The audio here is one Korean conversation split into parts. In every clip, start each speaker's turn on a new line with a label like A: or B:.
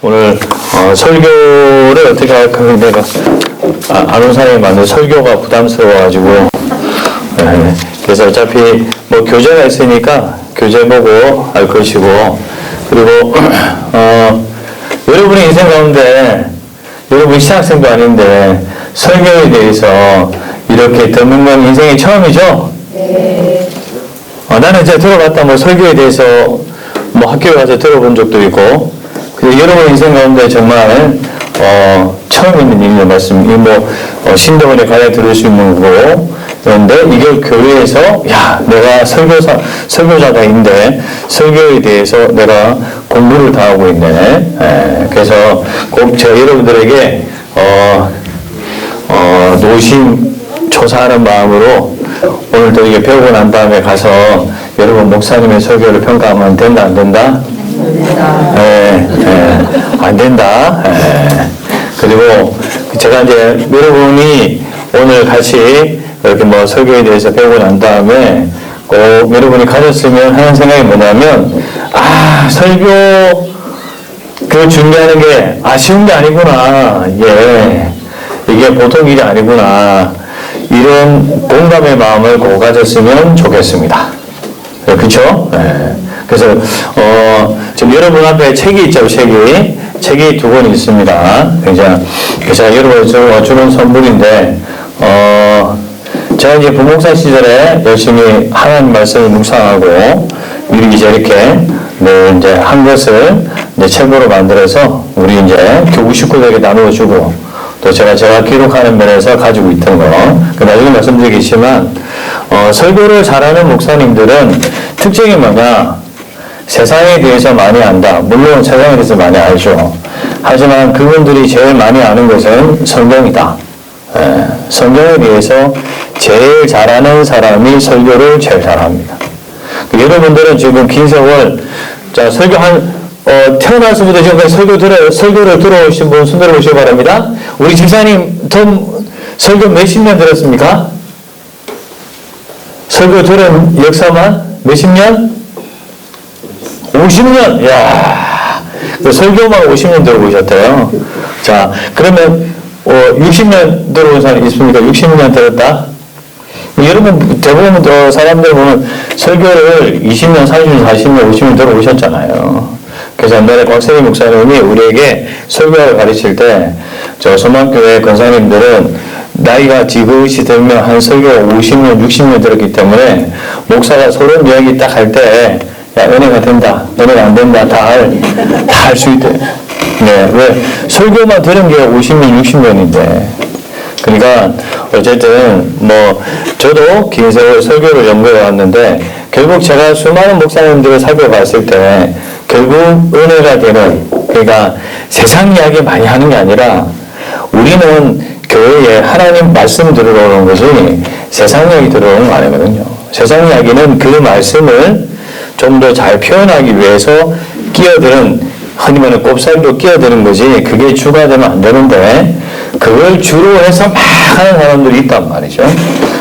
A: 오늘 설교를 어떻게 할까 내가 아는 사람이 많은데 설교가 부담스러워가지고 그래서 어차피 뭐 교재가 있으니까 교재 보고 할 것이고, 그리고 여러분의 인생 가운데 여러분 신학생도 아닌데 설교에 대해서 이렇게 듣는 건 인생이 처음이죠? 네. 나는 이제 들어갔다 뭐 설교에 대해서 뭐 학교에 가서 들어본 적도 있고, 근데 여러분 인생 가운데 정말 처음 있는 일이라는 말씀, 이 신도원에 가야 들을 수 있는 거고, 그런데 이걸 교회에서 내가 설교자가인데 설교에 대해서 내가 공부를 다 하고 있네. 그래서 꼭 제가 여러분들에게 노심초사하는 마음으로 오늘도 이게 배우고 난 다음에 가서 여러분 목사님의 설교를 평가하면 된다 안 된다? 안 된다. 그리고 제가 이제 여러분이 오늘 같이 이렇게 뭐 설교에 대해서 배우고 난 다음에 꼭 여러분이 가졌으면 하는 생각이 뭐냐면, 설교 그 준비하는 게 쉬운 게 아니구나. 이게 보통 일이 아니구나. 이런 공감의 마음을 꼭 가졌으면 좋겠습니다. 그렇죠? 그래서 지금 여러분 앞에 책이 있죠. 책이 두 권 있습니다. 제가 여러분 주는 선물인데 제가 이제 부목사 시절에 열심히 하나님 말씀을 묵상하고 이렇게 이제 한 것을 이제 책으로 만들어서 우리 이제 교구 식구들에게 나누어 주고, 또 제가 기록하는 면에서 가지고 있던 거, 나중에 말씀드리겠지만, 설교를 잘하는 목사님들은 특징이 뭐냐? 세상에 대해서 많이 안다. 물론 세상에 대해서 많이 알죠. 하지만 그분들이 제일 많이 아는 것은 성경이다. 성경에 대해서 제일 잘하는 사람이 설교를 제일 잘합니다. 여러분들은 지금 긴 세월, 설교 태어나서부터 지금까지 설교를 들어오신 분 손 들어보시기 바랍니다. 우리 집사님 설교 몇십 년 들었습니까? 설교 들은 역사만 몇십 년? 50년! 설교만 50년 들어보셨대요. 자, 그러면 60년 들어온 사람 있습니까? 60년 들었다? 여러분, 대부분 사람들 보면 설교를 20년, 30년, 40년, 50년 들어오셨잖아요. 그래서 옛날에 곽세리 목사님이 우리에게 설교를 가르칠 때, 소망교회 권사님들은 나이가 지긋이 들면 한 설교가 50년, 60년 들었기 때문에 목사가 서론 이야기 딱 할 때, 은혜가 된다, 은혜가 안 된다, 다 할 수 있대. 왜? 설교만 들은 게 50년, 60년인데. 그러니까, 어쨌든, 저도 긴 세월 설교를 연구해 왔는데, 결국 제가 수많은 목사님들을 살펴봤을 때, 결국 은혜가 되는, 그러니까 세상 이야기 많이 하는 게 아니라, 우리는 교회에 하나님 말씀 들어오는 것이 세상 이야기 들어오는 거 아니거든요. 세상 이야기는 그 말씀을 좀 더 잘 표현하기 위해서 끼어드는, 흔히 말하는 꼽살도 끼어드는 거지, 그게 주가 되면 안 되는데, 그걸 주로 해서 막 하는 사람들이 있단 말이죠.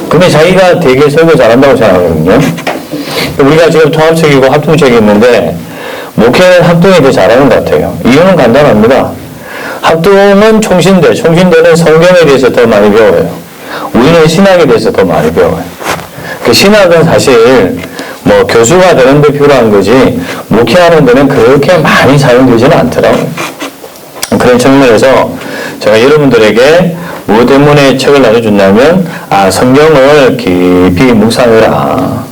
A: 근데 자기가 되게 설교 잘한다고 생각하거든요. 우리가 지금 통합책이고 합동책이 있는데, 목회는 합동이 더 잘하는 것 같아요. 이유는 간단합니다. 합동은 총신대는 성경에 대해서 더 많이 배워요. 우리는 신학에 대해서 더 많이 배워요. 그 신학은 사실 교수가 되는 데 필요한 거지, 목회하는 데는 그렇게 많이 사용되지는 않더라고요. 그런 측면에서 제가 여러분들에게 무엇 때문에 책을 나눠준다면, 성경을 깊이 묵상해라.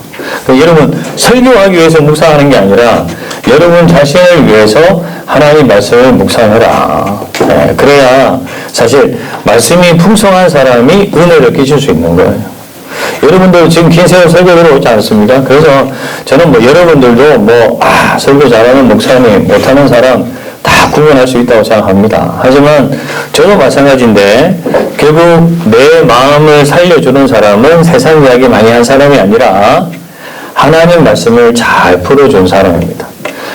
A: 여러분, 설교하기 위해서 묵상하는 게 아니라 여러분 자신을 위해서 하나님 말씀을 묵상해라. 그래야 사실 말씀이 풍성한 사람이 은혜를 끼칠 수 있는 거예요. 여러분들 지금 긴 세월 설교 들어오지 않습니까? 그래서 저는 여러분들도 설교 잘하는 목사님, 못하는 사람 다 구분할 수 있다고 생각합니다. 하지만 저도 마찬가지인데, 결국 내 마음을 살려주는 사람은 세상 이야기 많이 한 사람이 아니라 하나님 말씀을 잘 풀어준 사람입니다.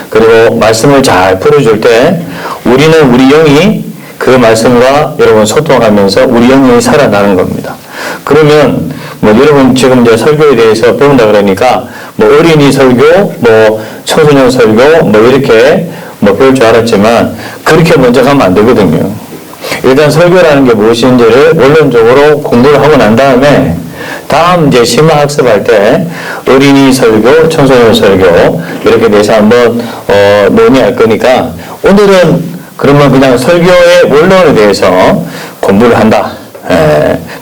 A: 그리고 말씀을 잘 풀어줄 때 우리는 우리 영이 그 말씀과 여러분 소통하면서 우리 영이 살아나는 겁니다. 그러면 여러분 지금 이제 설교에 대해서 배운다 그러니까 어린이 설교, 청소년 설교, 이렇게 뭐 배울 줄 알았지만 그렇게 먼저 가면 안 되거든요. 일단 설교라는 게 무엇인지를 원론적으로 공부를 하고 난 다음에 다음 이제 심화학습할 때 어린이 설교, 청소년 설교 이렇게 돼서 한번 논의할 거니까 오늘은 그러면 그냥 설교의 원론에 대해서 공부를 한다.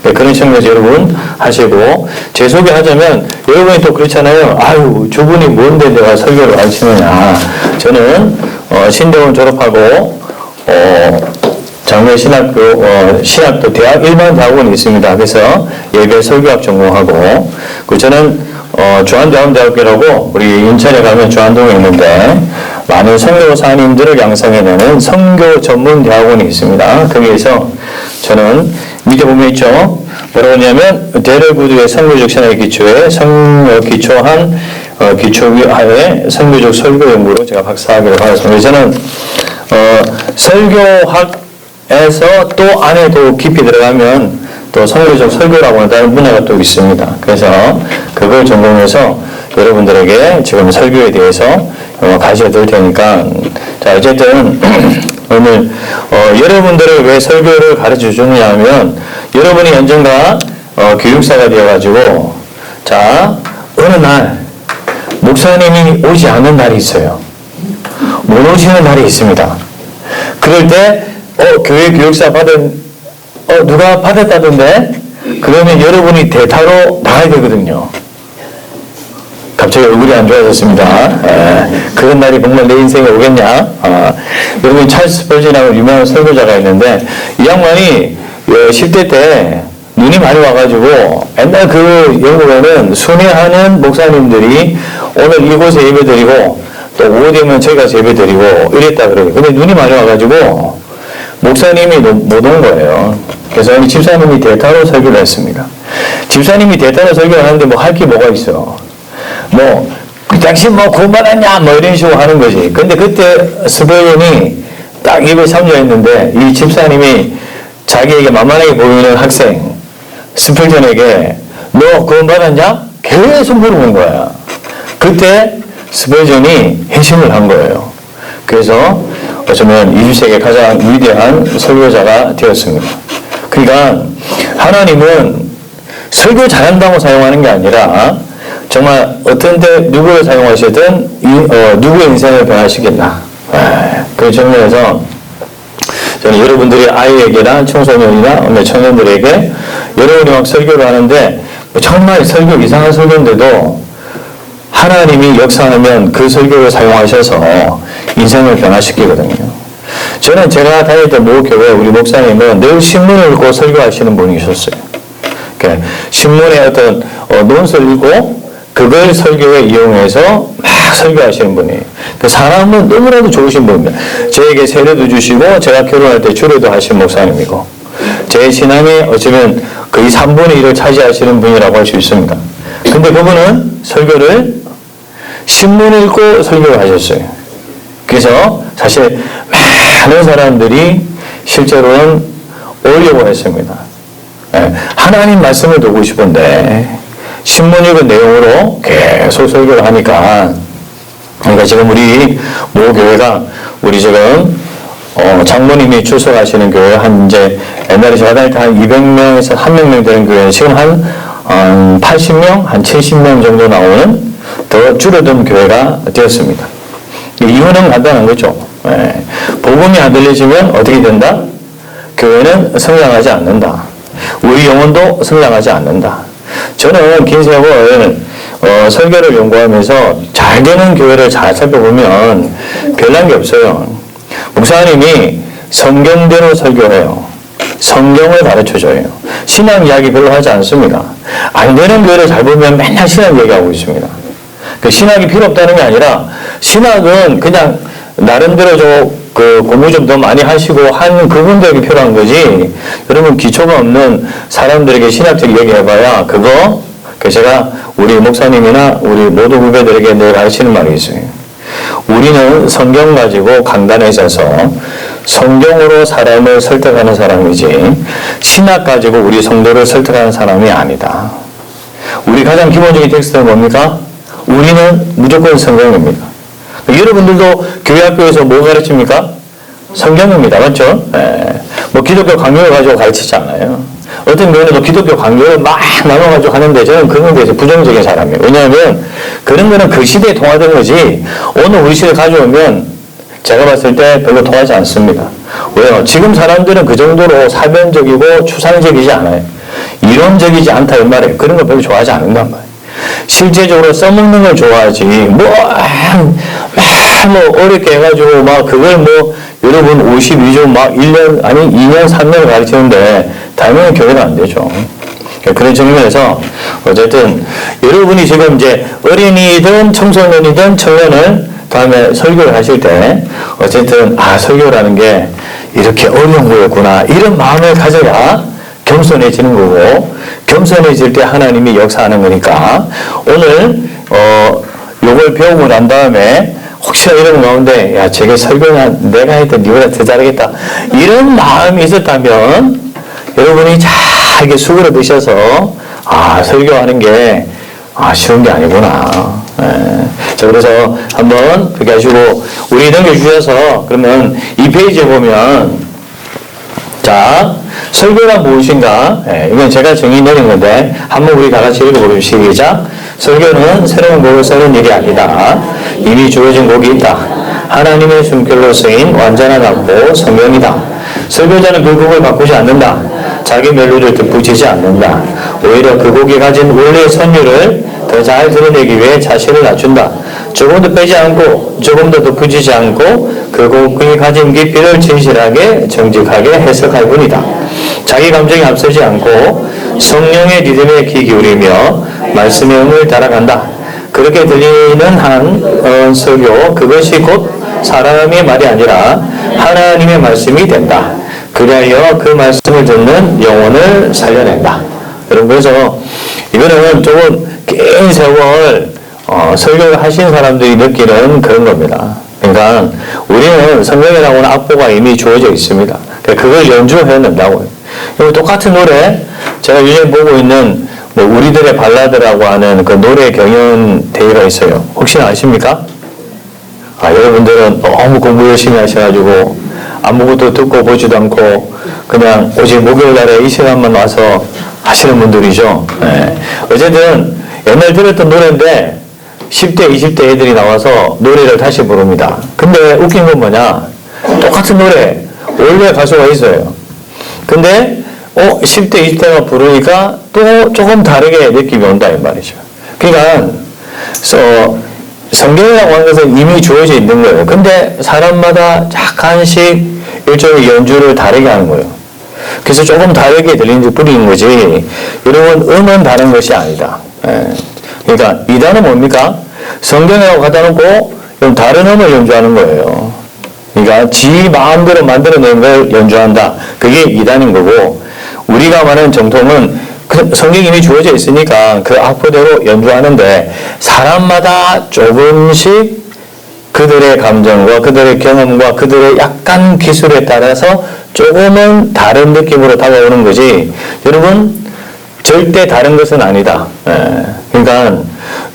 A: 그런 측면에서 여러분 하시고 제 소개하자면 여러분이 또 그렇잖아요. 아유 저분이 뭔데 내가 설교를 하시느냐. 저는 신대원 졸업하고 장로의 신학도 대학 일반 대학원이 있습니다. 그래서 예배 설교학 전공하고 저는 주한대학교라고 우리 인천에 가면 주한동에 있는데 많은 선교사님들을 양성해내는 선교 전문 대학원이 있습니다. 거기에서 저는 밑에 보면 있죠. 뭐라고 하냐면 대열구두의 선교적 신학의 기초에 기초한 기초하에 선교적 설교 연구로 제가 박사학위를 받았습니다. 저는 설교학에서 또 안에 더 깊이 들어가면 또 선교적 설교라고 하는 다른 분야가 또 있습니다. 그래서 그걸 전공해서 여러분들에게 지금 설교에 대해서 가르쳐 드릴 테니까 자 어쨌든 오늘 여러분들을 왜 설교를 가르쳐 주느냐 하면 여러분이 언젠가 교육사가 되어가지고 자 어느 날 목사님이 오지 않는 날이 있어요. 못 오시는 날이 있습니다. 그럴 때 교회 교육사 누가 받았다던데 그러면 여러분이 대타로 나가야 되거든요. 갑자기 얼굴이 안 좋아졌습니다. 그런 날이 정말 내 인생에 오겠냐? 여러분 찰스 스펄전이라고 유명한 설교자가 있는데 이 양반이 10대 때 눈이 많이 와가지고 옛날 그 영국에는 순회하는 목사님들이 오늘 이곳에 예배드리고 또 오후 되면 저희 가서 예배드리고 이랬다 그래요. 근데 눈이 많이 와가지고 목사님이 못 온 거예요. 그래서 우리 집사님이 대타로 설교를 했습니다. 집사님이 대타로 설교를 하는데 뭐 할 게 뭐가 있어. 뭐 당신 뭐 구원받았냐 뭐 이런 식으로 하는 거지. 근데 그때 스벌전이 딱 예배 참여했는데 이 집사님이 자기에게 만만하게 보이는 학생 스펄전에게 너 구원받았냐? 계속 물어본 거야. 그때 스펄전이 회심을 한 거예요. 그래서 어쩌면 20세기 가장 위대한 설교자가 되었습니다. 그러니까 하나님은 설교 잘한다고 사용하는 게 아니라 정말 어떤 때 누구를 사용하시든 누구의 인생을 변화시킨다. 그 측면에서 저는 여러분들이 아이에게나 청소년이나 청년들에게 여러분이 막 설교를 하는데 정말 설교 이상한 설교인데도 하나님이 역사하면 그 설교를 사용하셔서 인생을 변화시키거든요. 저는 제가 다녔던 모 교회 우리 목사님은 늘 신문을 읽고 설교하시는 분이셨어요. 신문에 어떤 논설을 읽고 그걸 설교에 이용해서 막 설교하시는 분이에요. 그 사람은 너무나도 좋으신 분입니다. 저에게 세례도 주시고 제가 결혼할 때 주례도 하신 목사님이고 제 신앙에 어쩌면 거의 3분의 1을 차지하시는 분이라고 할 수 있습니다. 근데 그분은 설교를 신문을 읽고 설교를 하셨어요. 그래서 사실 많은 사람들이 실제로는 오려고 했습니다. 하나님 말씀을 듣고 싶은데 신문 읽은 내용으로 계속 설교를 하니까 그러니까 지금 우리 모 교회가 우리 지금 장모님이 출석하시는 교회 한 이제 옛날에 제가 다닐 때 한 200명에서 1,000명 되는 교회는 지금 한 80명, 한 70명 정도 나오는 더 줄어든 교회가 되었습니다. 이유는 간단한 거죠. 복음이 안 들려지면 어떻게 된다? 교회는 성장하지 않는다. 우리 영혼도 성장하지 않는다. 저는 긴 세월 설교를 연구하면서 잘 되는 교회를 잘 살펴보면 별난 게 없어요. 목사님이 성경대로 설교해요. 성경을 가르쳐줘요. 신앙 이야기 별로 하지 않습니다. 안 되는 교회를 잘 보면 맨날 신앙 얘기하고 있습니다. 그 신학이 필요 없다는 게 아니라 신학은 그냥 나름대로 공부 좀 더 많이 하시고 한 그분들에게 필요한 거지. 여러분 기초가 없는 사람들에게 신학적 얘기 해봐야 그거 제가 우리 목사님이나 우리 모두 후배들에게 늘 가르치는 말이 있어요. 우리는 성경 가지고 강단에 서서 성경으로 사람을 설득하는 사람이지 신학 가지고 우리 성도를 설득하는 사람이 아니다. 우리 가장 기본적인 텍스트는 뭡니까? 우리는 무조건 성경입니다. 여러분들도 교회 학교에서 뭐 가르칩니까? 성경입니다. 맞죠? 뭐 기독교 강요를 가지고 가르치지 않아요. 어떤 면에서 기독교 강요를 막 나눠가지고 하는데 저는 그런 데서 부정적인 사람이에요. 왜냐하면 그런 거는 그 시대에 통하던 거지 오늘 우리 시대에 가져오면 제가 봤을 때 별로 통하지 않습니다. 왜요? 지금 사람들은 그 정도로 사변적이고 추상적이지 않아요. 이론적이지 않다 이 말이에요. 그런 거 별로 좋아하지 않는단 말이에요. 실제적으로 써먹는 걸 좋아하지 뭐 어렵게 해가지고 막 그걸 뭐 여러분 52조 막 1년 아니 2년 3년을 가르치는데 당연히 교회는 안 되죠. 그런 측면에서 어쨌든 여러분이 지금 이제 어린이든 청소년이든 청년을 다음에 설교를 하실 때 어쨌든 설교라는 게 이렇게 어려운 거였구나 이런 마음을 가져야 겸손해지는 거고 겸손해질 때 하나님이 역사하는 거니까 오늘 요걸 배우고 난 다음에 혹시나 이런 가운데 야 저게 설교는 내가 했던 니보다 더 잘하겠다 이런 마음이 있었다면 여러분이 잘 수그러 드셔서 설교하는 게 쉬운 게 아니구나. 자 그래서 한번 그렇게 하시고 우리 넘겨주셔서 그러면 이 페이지에 보면 자 설교란 무엇인가? 이건 제가 정의 내린 건데 한번 우리 다 같이 읽어보면 시작. 설교는 새로운 곡을 쓰는 일이 아니다. 이미 주어진 곡이 있다. 하나님의 숨결로 쓰인 완전한 악보 성경이다. 설교자는 그 곡을 바꾸지 않는다. 자기 멜로디를 덧붙이지 않는다. 오히려 그 곡이 가진 원래의 선율을 더 잘 드러내기 위해 자신을 낮춘다. 조금도 빼지 않고 조금도 덧붙이지 않고 그 곡이 가진 깊이를 진실하게 정직하게 해석할 뿐이다. 자기 감정에 앞서지 않고 성령의 리듬에 귀 기울이며 말씀의 음을 따라간다. 그렇게 들리는 한 설교 그것이 곧 사람의 말이 아니라 하나님의 말씀이 된다. 그리하여 그 말씀을 듣는 영혼을 살려낸다. 여러분 그래서 이거는 조금 긴 세월 설교를 하신 사람들이 느끼는 그런 겁니다. 그러니까 우리는 성경에 나오는 악보가 이미 주어져 있습니다. 그걸 연주해야 된다고요. 똑같은 노래 제가 요즘 보고 있는 뭐 우리들의 발라드라고 하는 그 노래 경연 대회가 있어요. 혹시 아십니까? 여러분들은 너무 공부 열심히 하셔가지고 아무것도 듣고 보지도 않고 그냥 오직 목요일날에 이 시간만 와서 하시는 분들이죠. 어쨌든 옛날 들었던 노래인데 10대, 20대 애들이 나와서 노래를 다시 부릅니다. 근데 웃긴 건 뭐냐? 똑같은 노래 원래 가수가 있어요. 근데 10대, 20대가 부르니까 또 조금 다르게 느낌이 온다 이 말이죠. 그러니까 성경이라고 하는 것은 이미 주어져 있는 거예요. 근데 사람마다 약간씩 일종의 연주를 다르게 하는 거예요. 그래서 조금 다르게 들리는 뿐인 거지 여러분 음은 다른 것이 아니다. 그러니까 이단은 뭡니까? 성경이라고 갖다 놓고 다른 음을 연주하는 거예요. 그러니까 지 마음대로 만들어낸 걸 연주한다. 그게 이단인 거고 우리가 말하는 정통은 성경이 이미 주어져 있으니까 그 악보대로 연주하는데 사람마다 조금씩 그들의 감정과 그들의 경험과 그들의 약간 기술에 따라서 조금은 다른 느낌으로 다가오는 거지 여러분 절대 다른 것은 아니다. 그러니까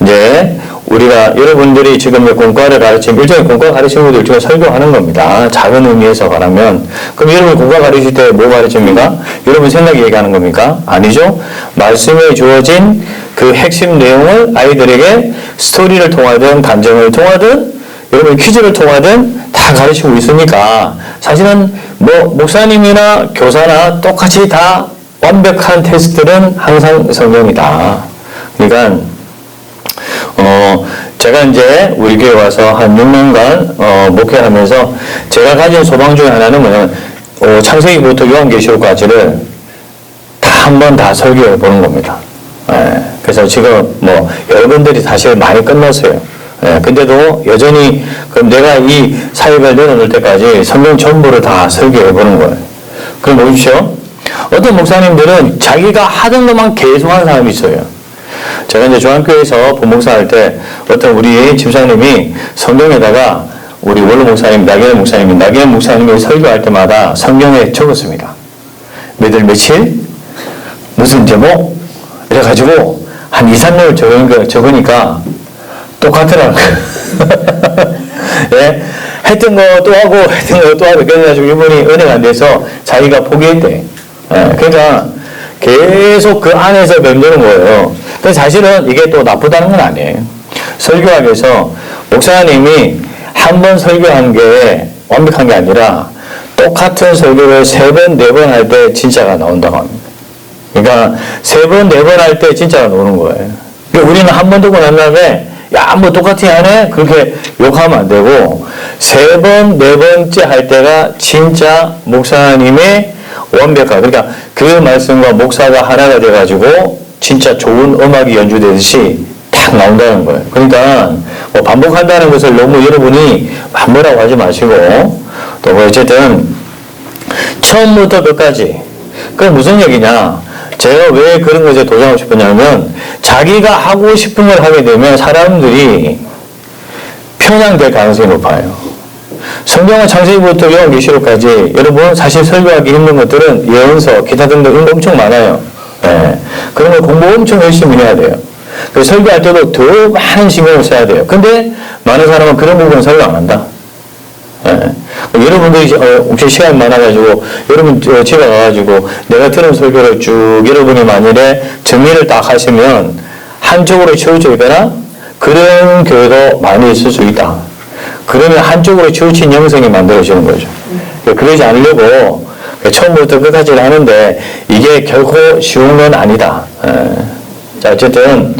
A: 이제 우리가 여러분들이 지금 공과를 가르치면 일종의 공과 가르치는 분들 중에 설교하는 겁니다. 작은 의미에서 말하면 그럼 여러분 공과 가르칠 때 뭐 가르칩니까? 여러분 생각이 얘기하는 겁니까? 아니죠. 말씀에 주어진 그 핵심 내용을 아이들에게 스토리를 통하든 감정을 통하든 여러분 퀴즈를 통하든 다 가르치고 있으니까 사실은 뭐 목사님이나 교사나 똑같이 다 완벽한 테스트는 항상 성경이다. 그러니까 제가 이제 우리 교회 와서 한 6년간 목회하면서 제가 가진 소망 중에 하나는 뭐냐면 창세기부터 요한계시록까지를 한 번 다 설교해 보는 겁니다. 그래서 지금 뭐 여러분들이 사실 많이 끝났어요. 근데도 여전히 그럼 내가 이 사역을 내려놓을 때까지 성경 전부를 다 설교해 보는 거예요. 그럼 보십시오. 어떤 목사님들은 자기가 하던 것만 계속 하는 사람이 있어요. 제가 이제 중앙교회에서 부목사 할 때 어떤 우리 집사님이 성경에다가 우리 원로 목사님, 나경원 목사님이 설교할 때마다 성경에 적었습니다. 몇월 며칠, 무슨 제목, 이래가지고 한 2, 3년을 적으니까 똑같더라고요. 예? 했던 거 또 하고, 했던 거 또 하고, 그래가지고 이분이 은혜가 안 돼서 자기가 포기했대. 예, 그러니까 계속 그 안에서 맴도는 거예요. 근데 사실은 이게 또 나쁘다는 건 아니에요. 설교학에서 목사님이 한 번 설교한 게 완벽한 게 아니라 똑같은 설교를 3번, 4번 할 때 진짜가 나온다고 합니다. 그러니까 3번, 4번 할 때 진짜가 나오는 거예요. 그러니까 우리는 한 번 듣고 난 다음에 야, 뭐 똑같이 하네? 그렇게 욕하면 안 되고 3번, 4번째 할 때가 진짜 목사님의 완벽한, 그러니까 그 말씀과 목사가 하나가 돼가지고 진짜 좋은 음악이 연주되듯이 딱 나온다는 거예요. 그러니까 뭐 반복한다는 것을 너무 여러분이 뭐라고 하지 마시고 또 뭐 어쨌든 처음부터 끝까지 그게 무슨 얘기냐, 제가 왜 그런 것에 도전하고 싶었냐면 자기가 하고 싶은 걸 하게 되면 사람들이 편향될 가능성이 높아요. 성경은 창세기부터 요한계시록까지 여러분 사실 설교하기 힘든 것들은 예언서, 기타 등등 이런 거 엄청 많아요. 네. 그런 걸 공부 엄청 열심히 해야 돼요. 그래서 설교할 때도 더 많은 신경을 써야 돼요. 근데 많은 사람은 그런 부분은 설교 안 한다. 네. 여러분들이 혹시 시간이 많아가지고 여러분 집에 가가지고 내가 들은 설교를 쭉 여러분이 만일에 정리를 딱 하시면 한쪽으로 치우쳐 있거나 그런 교회도 많이 있을 수 있다. 그러면 한쪽으로 치우친 영성이 만들어지는 거죠. 그러지 않으려고 처음부터 끝까지 하는데 이게 결코 쉬운 건 아니다. 자, 어쨌든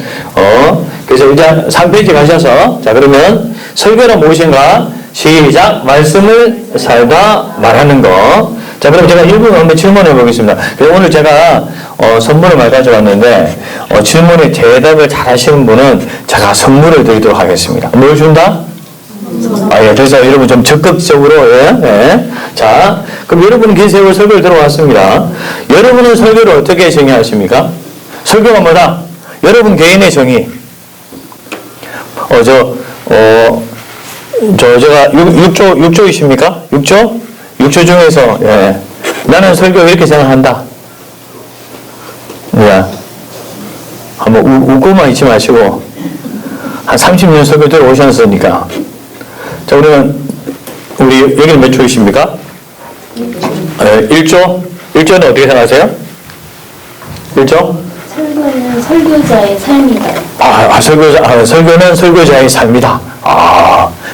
A: 그래서 일단 3페이지 가셔서 자, 그러면 설교는 무엇인가? 시작. 말씀을 살다 말하는 거. 자, 그럼 제가 일부분 한번 질문해 보겠습니다. 그래서 오늘 제가 선물을 많이 가져왔는데 질문에 대답을 잘 하시는 분은 제가 선물을 드리도록 하겠습니다. 뭘 준다? 예, 그래서 여러분 좀 적극적으로, 예, 예. 자, 그럼 여러분 기세로 설교를 들어왔습니다. 여러분은 설교를 어떻게 정의하십니까? 설교가 뭐다? 여러분 개인의 정의. 제가 6조이십니까? 6조? 6조 중에서, 예. 나는 설교 이렇게 생각한다. 예. 한번 웃고만 있지 마시고, 한 30년 설교 들어오셨으니까. 자, 그러면, 여기는 몇 조이십니까? 1조? 1조는 어떻게 생각하세요? 1조?
B: 설교는 설교자의 삶이다.
A: 설교는 설교자의 삶이다.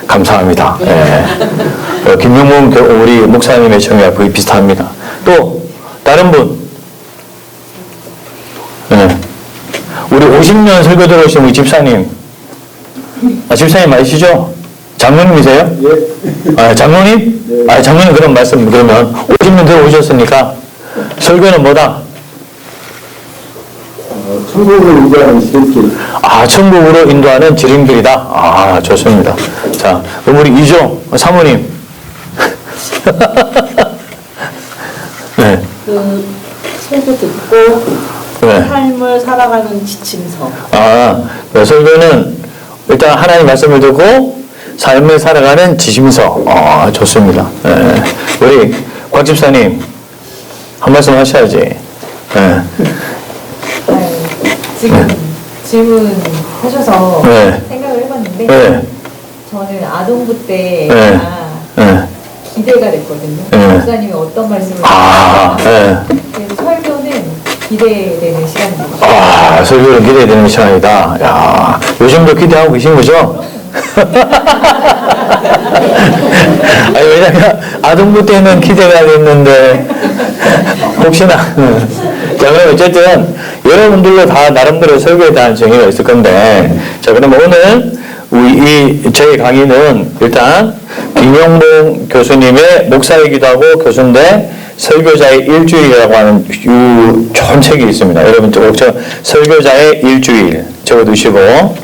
A: 감사합니다. 예. 김용문 우리 목사님의 정의와 거의 비슷합니다. 또, 다른 분? 예. 우리 50년 설교 들어오신 우리 집사님. 집사님 맞으시죠? 장로님이세요?
C: 예.
A: 장로님?
C: 네.
A: 장로님 그런 말씀, 그러면 50년 들어오셨으니까 설교는 뭐다?
C: 천국을 인도하는 지름길.
A: 천국으로 인도하는 지름길이다. 좋습니다. 자, 그럼 우리 이조 사모님. 네.
D: 그 설교 듣고
A: 네.
D: 삶을 살아가는 지침서.
A: 설교는 일단 하나님 말씀을 듣고 삶을 살아가는 지침서. 좋습니다. 네. 우리 곽 집사님 한 말씀 하셔야지. 네.
E: 지금 질문하셔서
A: 네.
E: 생각을 해봤는데
A: 네.
E: 저는 아동부 때가
A: 네.
E: 기대가 됐거든요.
A: 네.
E: 목사님이 어떤 말씀을
A: 네.
E: 그래서 설교는 기대되는 시간입니다.
A: 설교는 기대되는 시간이다. 야, 요즘도 기대하고 계신 거죠? 왜냐면 아동부 때는 기대가 됐는데 혹시나. 자, 그럼 어쨌든 여러분들도 다 나름대로 설교에 대한 정의가 있을 건데, 자, 그러면 오늘 저희 강의는 일단 김용봉 교수님의 목사이기도 하고 교수인데 설교자의 일주일이라고 하는 좋은 책이 있습니다. 여러분 설교자의 일주일 적어두시고,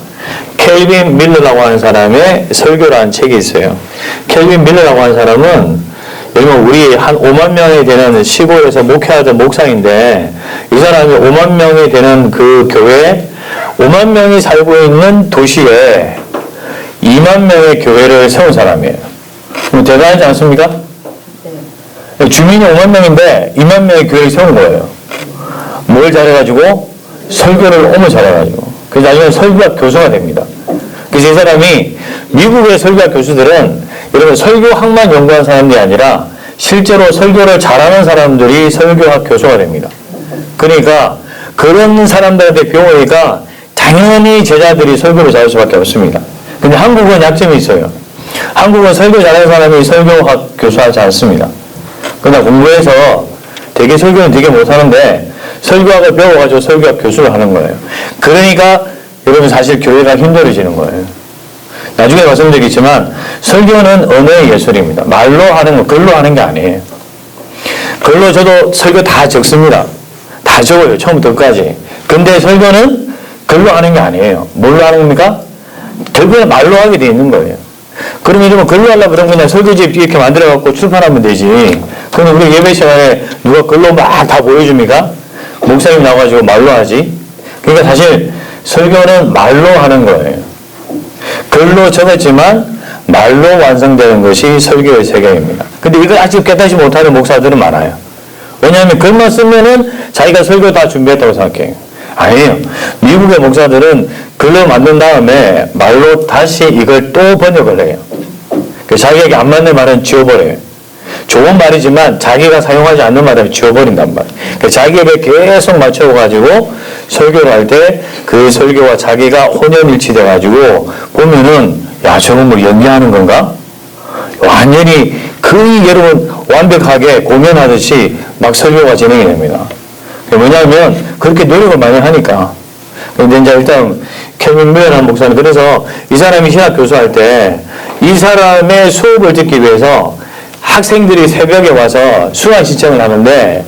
A: 켈빈 밀러라고 하는 사람의 설교라는 책이 있어요. 켈빈 밀러라고 하는 사람은 여러분 우리 한 5만 명이 되는 시골에서 목회하던 목사인데, 이 사람이 5만 명이 되는 그 교회, 5만 명이 살고 있는 도시에 2만 명의 교회를 세운 사람이에요. 대단하지 않습니까? 네. 주민이 5만 명인데 2만 명의 교회를 세운 거예요. 뭘 잘해가지고? 설교를 너무 잘해가지고. 그래서 나중에 설교학 교수가 됩니다. 그래서 이 사람이 미국의 설교학 교수들은 여러분 설교학만 연구한 사람들이 아니라 실제로 설교를 잘하는 사람들이 설교학 교수가 됩니다. 그러니까 그런 사람들한테 배우니까 당연히 제자들이 설교를 잘할 수밖에 없습니다. 근데 한국은 약점이 있어요. 한국은 설교 잘하는 사람이 설교학 교수하지 않습니다. 그러나 공부해서 되게 설교는 되게 못하는데 설교학을 배워가지고 설교학 교수를 하는 거예요. 그러니까 여러분 사실 교회가 힘들어지는 거예요. 나중에 말씀드리겠지만 설교는 언어의 예술입니다. 말로 하는 거, 글로 하는 게 아니에요. 글로 저도 설교 다 적습니다. 다 적어요. 처음부터 끝까지. 근데 설교는 글로 하는 게 아니에요. 뭘로 하는 겁니까? 결국에 말로 하게 돼 있는 거예요. 그러면 이러면 글로 하려면 그럼 그냥 설교집 이렇게 만들어갖고 출판하면 되지. 그럼 우리 예배 시간에 누가 글로 막 다 보여줍니까? 목사님 나와가지고 말로 하지. 그러니까 사실 설교는 말로 하는 거예요. 글로 적었지만 말로 완성되는 것이 설교의 세계입니다. 근데 이걸 아직 깨닫지 못하는 목사들은 많아요. 왜냐하면 글만 쓰면은 자기가 설교 다 준비했다고 생각해요. 아니에요. 미국의 목사들은 글로 만든 다음에 말로 다시 이걸 또 번역을 해요. 자기에게 안 맞는 말은 지워버려요. 좋은 말이지만 자기가 사용하지 않는 말은 지워버린단 말이에요. 자기에게 계속 맞춰가지고 설교를 할 때 그 설교와 자기가 혼연일치돼가지고 보면은 야 저건 뭐 연기하는 건가? 완전히 거의 여러분 완벽하게 공연하듯이 막 설교가 진행이 됩니다. 뭐냐면 그렇게 노력을 많이 하니까. 근데 이제 일단 케빈 밀러라는 목사는 그래서 이 사람이 신학 교수할 때 이 사람의 수업을 듣기 위해서 학생들이 새벽에 와서 수강 신청을 하는데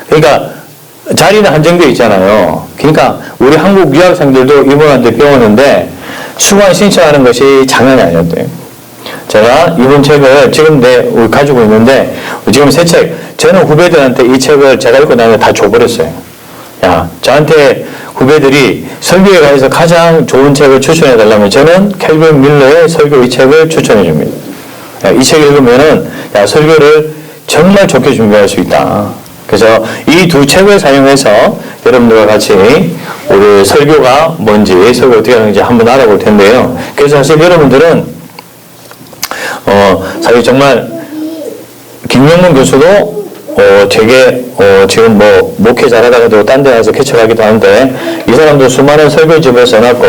A: 그러니까 자리는 한정되어 있잖아요. 그러니까 우리 한국 유학생들도 이분한테 배웠는데 수강 신청하는 것이 장난이 아니었대요. 제가 이번 책을 지금 가지고 있는데 지금 새 책, 저는 후배들한테 이 책을 제가 읽고 나면 다 줘버렸어요. 야, 저한테 후배들이 설교에 관해서 가장 좋은 책을 추천해 달라면 저는 켈빈 밀러의 설교 이 책을 추천해 줍니다. 이 책 읽으면은 야, 설교를 정말 좋게 준비할 수 있다. 그래서 이 두 책을 사용해서 여러분들과 같이 우리 설교가 뭔지, 설교 어떻게 하는지 한번 알아볼 텐데요. 그래서 사실 여러분들은 사실 정말 김영문 교수도 되게 지금 뭐 목회 잘하다가도 딴 데 가서 개척하기도 하는데 이 사람도 수많은 설교집을 써놨고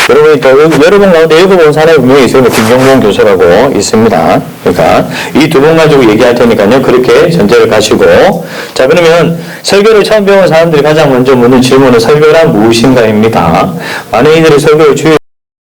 A: 여러분이 또 여러분 가운데 읽어본 사람이 분명히 있어요. 김영문 교수라고 있습니다. 그러니까 이 두 분 가지고 얘기할 테니까요. 그렇게 전제를 가시고 자 그러면 설교를 처음 배운 사람들이 가장 먼저 묻는 질문은 설교란 무엇인가입니다. 많은 이들이 설교를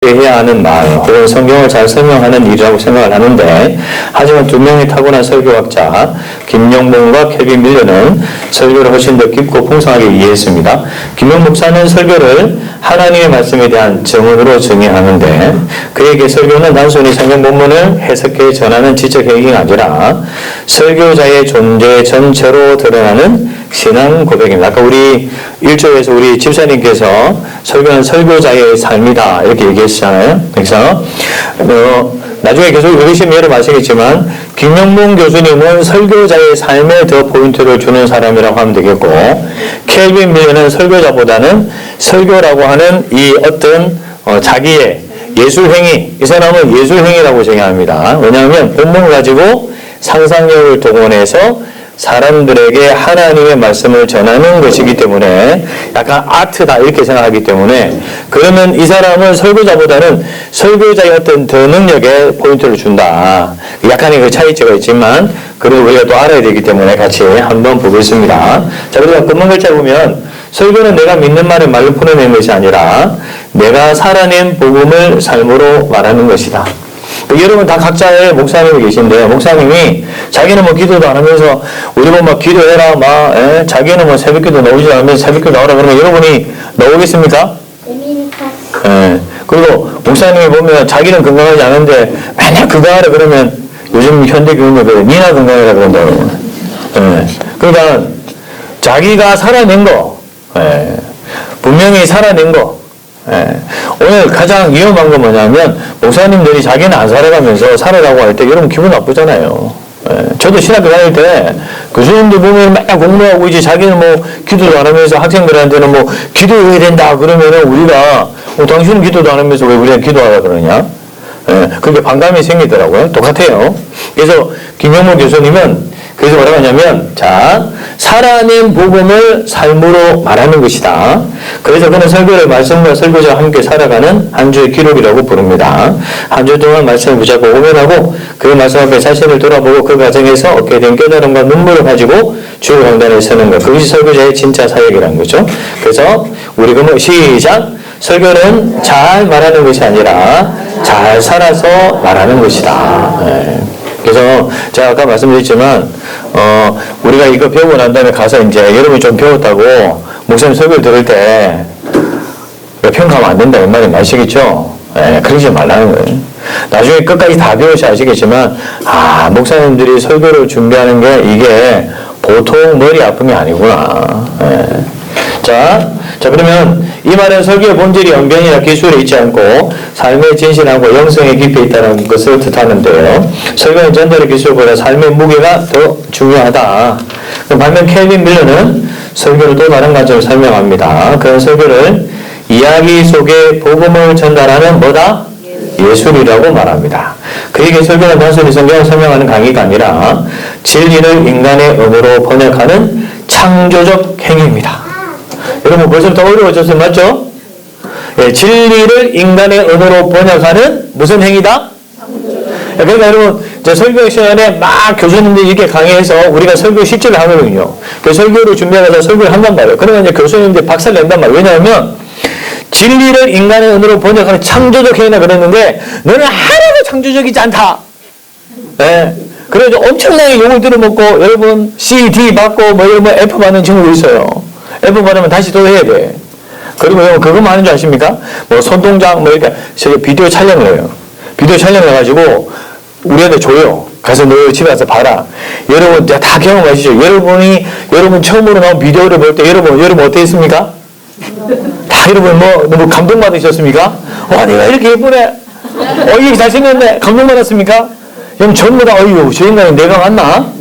A: 해야 하는 말 혹은 성경을 잘 설명하는 일이라고 생각을 하는데 하지만 두 명의 타고난 설교학자 김영봉과 케빈 밀러는 설교를 훨씬 더 깊고 풍성하게 이해했습니다. 김영 목사는 설교를 하나님의 말씀에 대한 증언으로 정의하는데 그에게 설교는 단순히 성경 본문을 해석해 전하는 지적 행위가 아니라 설교자의 존재 전체로 드러나는 신앙 고백입니다. 아까 우리 1조에서 우리 집사님께서 설교는 설교자의 삶이다 이렇게 얘기했잖아요. 그래서 나중에 계속 읽으시면 여러분 아시겠지만 김영문 교수님은 설교자의 삶에 더 포인트를 주는 사람이라고 하면 되겠고 켈빈 밀러는 설교자보다는 설교라고 하는 이 어떤 자기의 예술행위 이 사람은 예술행위라고 생각합니다. 왜냐하면 본문을 가지고 상상력을 동원해서 사람들에게 하나님의 말씀을 전하는 것이기 때문에 약간 아트다 이렇게 생각하기 때문에 그러면 이 사람은 설교자보다는 설교자의 어떤 더 능력에 포인트를 준다. 약간의 그 차이점가 있지만 그래도 우리가 또 알아야 되기 때문에 같이 한번 보겠습니다. 자, 그래서 금방 글자 보면 설교는 내가 믿는 말을 말로 풀어내는 것이 아니라 내가 살아낸 복음을 삶으로 말하는 것이다. 여러분 다 각자의 목사님이 계신데 목사님이 자기는 뭐 기도도 안 하면서 우리 뭐 기도해라 자기는 뭐 새벽기도 나오지 않으면 새벽기도 나오라 그러면 여러분이 나오겠습니까? 그리고 목사님이 보면 자기는 건강하지 않은데 맨날 건강하라 그러면 요즘 현대교육에 그래 니나 건강해라 그런다고. 그러니까 자기가 살아낸 거 분명히 살아낸 거 오늘 가장 위험한 건 뭐냐면 목사님들이 자기는 안 살아가면서 살아라고 할 때 여러분 기분 나쁘잖아요. 저도 신학교 다닐 때 교수님들 보면 맨날 공부하고 이제 자기는 뭐 기도도 안 하면서 학생들한테는 뭐 기도해야 된다 그러면은 우리가 당신은 기도도 안 하면서 왜 우리가 기도하라 그러냐? 예, 그게 반감이 생기더라고요. 똑같아요. 그래서 김영모 교수님은 그래서 뭐라고 하냐면, 자, 살아낸 복음을 삶으로 말하는 것이다. 그래서 그는 설교를 말씀과 설교자와 함께 살아가는 한 주의 기록이라고 부릅니다. 한 주 동안 말씀을 붙잡고 고민하고 그 말씀 앞에 자신을 돌아보고 그 과정에서 얻게 된 깨달음과 눈물을 가지고 주의 강단에 서는 것. 그것이 설교자의 진짜 사역이라는 거죠. 그래서 우리 그러면 시작! 설교는 잘 말하는 것이 아니라 잘 살아서 말하는 것이다. 네. 그래서 제가 아까 말씀드렸지만 우리가 이거 배우고 난 다음에 가서 이제 여러분이 좀 배웠다고 목사님 설교를 들을 때 평가하면 안 된다 이 말이 아시겠죠? 네, 그러지 말라는 거예요. 나중에 끝까지 다 배우셔야 아시겠지만 목사님들이 설교를 준비하는 게 이게 보통 머리 아픔이 아니구나. 네. 자 그러면 이 말은 설교의 본질이 언변이나 기술에 있지 않고 삶의 진실하고 영성에 깊이 있다는 것을 뜻하는데요. 설교는 전달의 기술보다 삶의 무게가 더 중요하다. 반면 켈빈 밀러는 설교를 또 다른 관점으로 설명합니다. 그런 설교를 이야기 속에 복음을 전달하는 뭐다? 예술이라고 말합니다. 그에게 설교는 단순히 성경을 설명하는 강의가 아니라 진리를 인간의 언어로 번역하는 창조적 행위입니다. 여러분 벌써부터 어려워졌어요. 맞죠? 예, 진리를 인간의 언어로 번역하는 무슨 행위다? 그러니까 여러분 설교 시간에 막 교수님들이 이렇게 강의해서 우리가 설교 실제를 하거든요. 그 설교를 준비하면서 설교를 한단 말이에요. 그러면 이제 교수님들이 박살을 낸단 말이에요. 왜냐하면 진리를 인간의 언어로 번역하는 창조적 행위나 그랬는데 너는 하나도 창조적이지 않다. 예. 그래서 엄청나게 욕을 들어먹고 여러분 CD 받고 뭐 이런 F 받는 친구도 있어요. F 받으면 다시 또 해야 돼. 그리고 여러분 그거만 하는 줄 아십니까? 뭐 손동작 뭐 이렇게 비디오 촬영을 해요. 비디오 촬영을 해가지고 우리한테 줘요. 가서 너 집에 가서 봐라. 여러분 다 경험하시죠? 여러분 처음으로 나온 비디오를 볼 때 여러분 어땠습니까? 다 여러분 너무 감동받으셨습니까? 와 내가 이렇게 예쁘네. 이렇게 잘생겼네. 감동받았습니까? 여러분 전부 다 저 인간이 내가 맞나?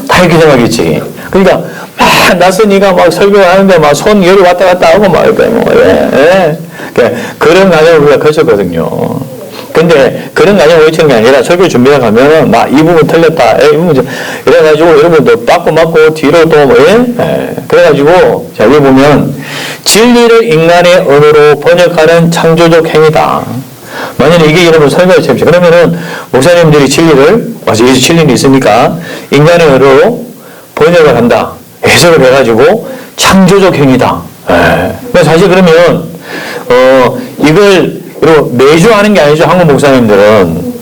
A: 다 이렇게 생각했지. 그러니까 막 낯선이가 막 설교를 하는데 막 손 열이 왔다 갔다 하고 막 이렇게 그런 과정을 우리가 거쳤거든요. 근데 그런 과정을 거치는 게 아니라 설교 준비해 가면은 막 이 부분 틀렸다. 이 부분 이래가지고 여러분도 빠꾸 맞고 뒤로 또 그래가지고 자 여기 보면 진리를 인간의 언어로 번역하는 창조적 행위다. 만약에 이게 여러분 설교를 칩시다. 그러면은 목사님들이 진리를 예수 진리는 있으니까 인간의 언어로 번역을 한다. 해석을 해가지고 창조적 행위다. 사실 그러면 이걸 여러분 매주 하는 게 아니죠. 한국 목사님들은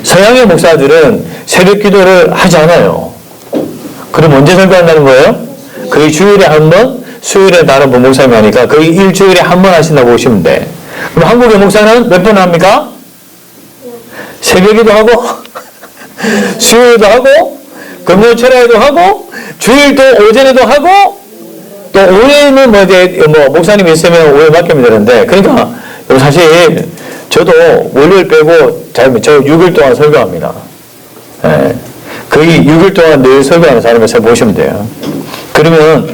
A: 서양의 목사들은 새벽 기도를 하지 않아요. 그럼 언제 설교한다는 거예요? 거의 주일에 한 번, 수요일에 다른 목사님이 하니까 거의 일주일에 한 번 하신다고 보시면 돼. 그럼 한국의 목사는 몇 번 합니까? 새벽에도 하고 수요일도 하고 금요 철야에도 하고 주일도 오전에도 하고 또 오후에는 목사님이 있으면 오후에 맡기면 되는데 그러니까 사실 저도 월요일 빼고 저 6일 동안 설교합니다. 거의 6일 동안 늘 설교하는 사람을 잘 보시면 돼요. 그러면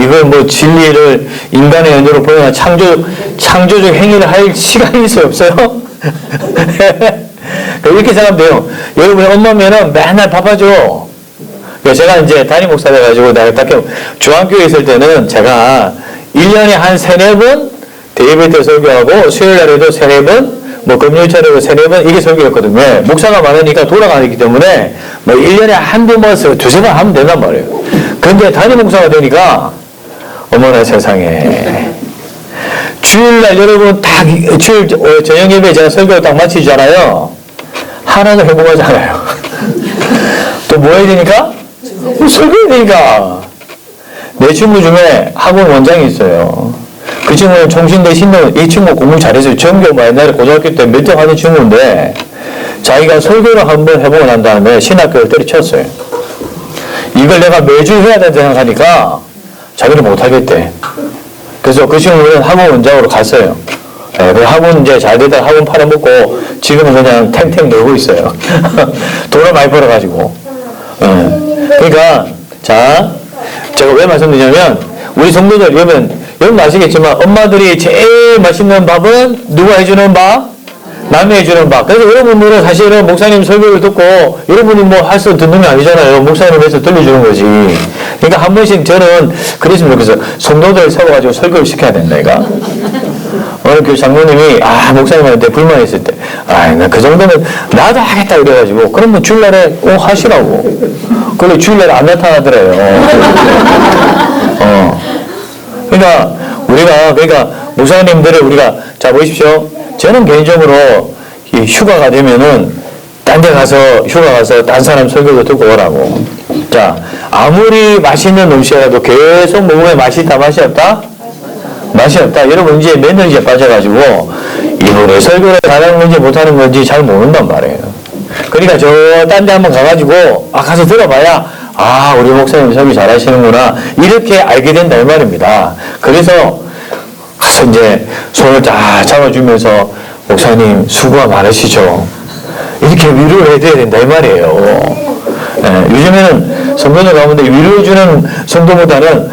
A: 이걸 진리를 인간의 언어로 보여야 창조적 행위를 할 시간이 있어요? 없어요? 이렇게 생각하면 돼요. 여러분의 엄마면은 맨날 밥하죠. 제가 이제 담임 목사 돼가지고 중학교에 있을 때는 제가 1년에 한 3-4번 데이비 때 설교하고 수요일 날에도 3-4번 금요일철에도 3-4번 이게 설교였거든요. 왜? 목사가 많으니까 돌아가기 때문에 1년에 한두 번, 2-3번 하면 된단 말이에요. 근데 담임 목사가 되니까 어머나 세상에 주일날 여러분 딱 주일 저녁 예배 제가 설교를 딱 마치잖아요. 하나도 행복하지 않아요. 또 뭐 해야 되니까? 설교해야 되니까. 내 친구 중에 학원 원장이 있어요. 그 친구는 총신대 신동, 이 친구 공부 잘해서 전교 옛날에 고등학교 때 몇 등 하는 친구인데 자기가 설교를 한번 해보고 난 다음에 신학교를 때려쳤어요. 이걸 내가 매주 해야 된다 생각하니까 자기는 못하겠대. 그래서 그 친구는 학원 원장으로 갔어요. 그 학원 이제 잘 되다가 학원 팔아먹고 지금은 그냥 탱탱 놀고 있어요. 돈을 많이 벌어가지고. 그러니까 제가 왜 말씀드리냐면 우리 성도들 그러면 여러분 아시겠지만 엄마들이 제일 맛있는 밥은 누가 해주는 밥? 남이 해주는 밥. 그래서 여러분들은 사실은 목사님 설교를 듣고 여러분이 뭐 할 수 듣는 게 아니잖아요. 목사님에서 들려주는 거지. 그러니까 한 번씩 저는 그랬으면 좋겠어요. 성도들 세워가지고 설교를 시켜야 된다, 이가. 어느 교회 장로님이, 목사님한테 불만했을 때, 나 그 정도면 나도 하겠다 이래가지고, 그러면 주일날에 꼭 하시라고. 그런데 주일날에 안 나타나더래요. 그러니까 목사님들을 우리가, 자, 보십시오. 저는 개인적으로 이 휴가가 되면은 딴 데 가서 휴가 가서 딴 사람 설교도 듣고 오라고. 자, 아무리 맛있는 음식이라도 계속 먹으면 맛이 있다, 맛이 없다? 맛이 없다. 여러분 이제 몇 년째 빠져가지고 이분의 설교를 잘하는 건지 못하는 건지 잘 모른단 말이에요. 그러니까 저 딴 데 한번 가가지고 가서 들어봐야 우리 목사님 설교 잘하시는구나 이렇게 알게 된다 이 말입니다. 그래서 가서 이제 손을 딱 잡아주면서 목사님 수고가 많으시죠. 이렇게 위로를 해줘야 된다 이 말이에요. 요즘에는 성도들 가운데 위로해주는 성도보다는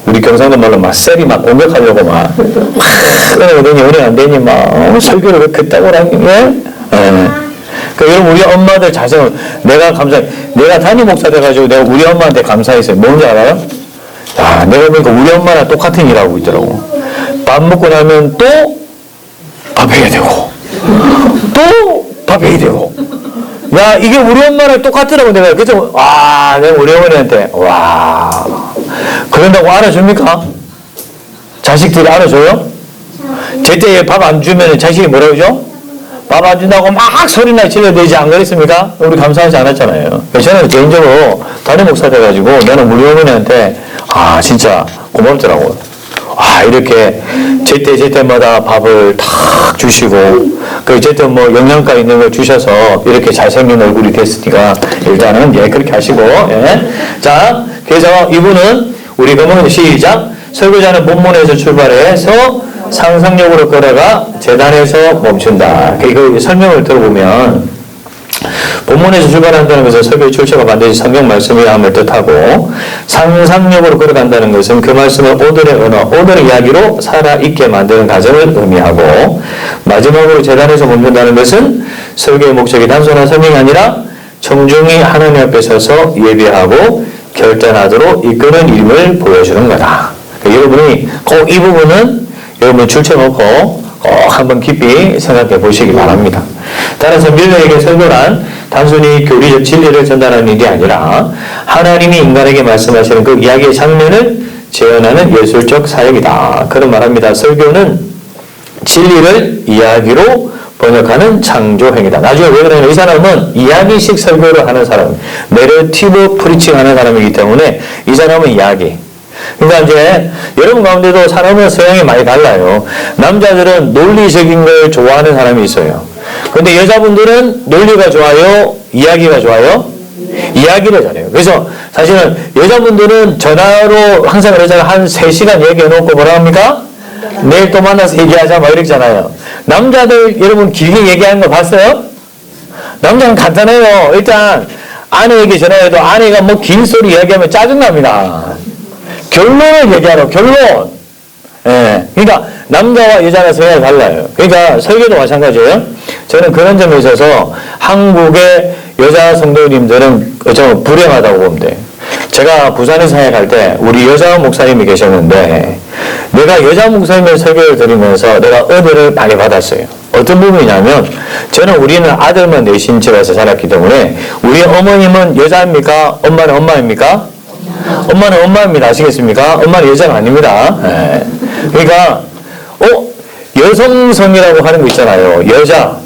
A: 우리 경상도 말로 막 셀이 막 공격하려고 막 은혜 되니 은혜 안 되니 막 설교를 왜 그따고 하니 여러분 우리 엄마들 자성 내가 담임 목사 돼가지고 내가 우리 엄마한테 감사했어요. 뭔지 알아요? 내가 보니까 우리 엄마랑 똑같은 일 하고 있더라고. 밥 먹고 나면 또 밥 해야 되고 또 밥 해야 되고 야 이게 우리 엄마랑 똑같더라고. 내가 그래서 내가 우리 어머니한테 그런다고 알아줍니까? 자식들이 알아줘요? 제때 밥 안 주면 자식이 뭐라고 줘? 밥 안 준다고 막 소리나 질러대지 안 그랬습니까? 우리 감사하지 않았잖아요. 저는 개인적으로 담임 목사 돼가지고 나는 우리 어머니한테 진짜 고맙더라고요. 이렇게 제때마다 밥을 탁 주시고 제때 뭐 영양가 있는 걸 주셔서 이렇게 잘생긴 얼굴이 됐으니까 일단은 그렇게 하시고 자 그래서 이분은 우리 그러면 시작 설교자는 본문에서 출발해서 상상력으로 걸어가 재단에서 멈춘다. 이거 설명을 들어보면 본문에서 출발한다는 것은 설교의 출처가 반드시 성경 말씀이야 함을 뜻하고 상상력으로 걸어간다는 것은 그 말씀을 오늘의 언어, 오늘의 이야기로 살아있게 만드는 과정을 의미하고 마지막으로 재단에서 멈춘다는 것은 설교의 목적이 단순한 설명이 아니라 청중이 하나님 앞에 서서 예배하고 결단하도록 이끄는 힘을 보여주는 거다. 여러분이 꼭 이 부분은 여러분 줄쳐놓고 꼭 한번 깊이 생각해 보시기 바랍니다. 따라서 밀러에게 설교란 단순히 교리적 진리를 전달하는 일이 아니라 하나님이 인간에게 말씀하시는 그 이야기의 장면을 재현하는 예술적 사역이다. 그런 말합니다. 설교는 진리를 이야기로 번역하는 창조행위다. 나중에 왜 그러냐면 이 사람은 이야기식 설교를 하는 사람, 내러티브 프리칭 하는 사람이기 때문에 이 사람은 이야기. 그러니까 이제 여러분 가운데도 사람은 성향이 많이 달라요. 남자들은 논리적인 걸 좋아하는 사람이 있어요. 근데 여자분들은 논리가 좋아요? 이야기가 좋아요? 이야기를 잘해요. 그래서 사실은 여자분들은 전화로 항상 그러잖아요. 한 3시간 얘기해놓고 뭐라 합니까? 내일 또 만나서 얘기하자 막 이러잖아요. 남자들 여러분 길게 얘기하는 거 봤어요? 남자는 간단해요. 일단 아내에게 전화해도 아내가 뭐 긴 소리 이야기하면 짜증납니다. 결론을 얘기하러 결론. 그러니까 남자와 여자가 성향이 달라요. 그러니까 설교도 마찬가지예요. 저는 그런 점에 있어서 한국의 여자 성도님들은 좀 불행하다고 보면 돼요. 제가 부산에 사역할 때 우리 여자 목사님이 계셨는데 내가 여자 목사님의 설교를 들으면서 내가 은혜를 많이 받았어요. 어떤 부분이냐면 우리는 아들만 넷인 집에서 자랐기 때문에 우리 어머님은 여자입니까? 엄마는 엄마입니까? 엄마는 엄마입니다. 아시겠습니까? 엄마는 여자가 아닙니다. 그러니까 여성성이라고 하는 거 있잖아요. 여자.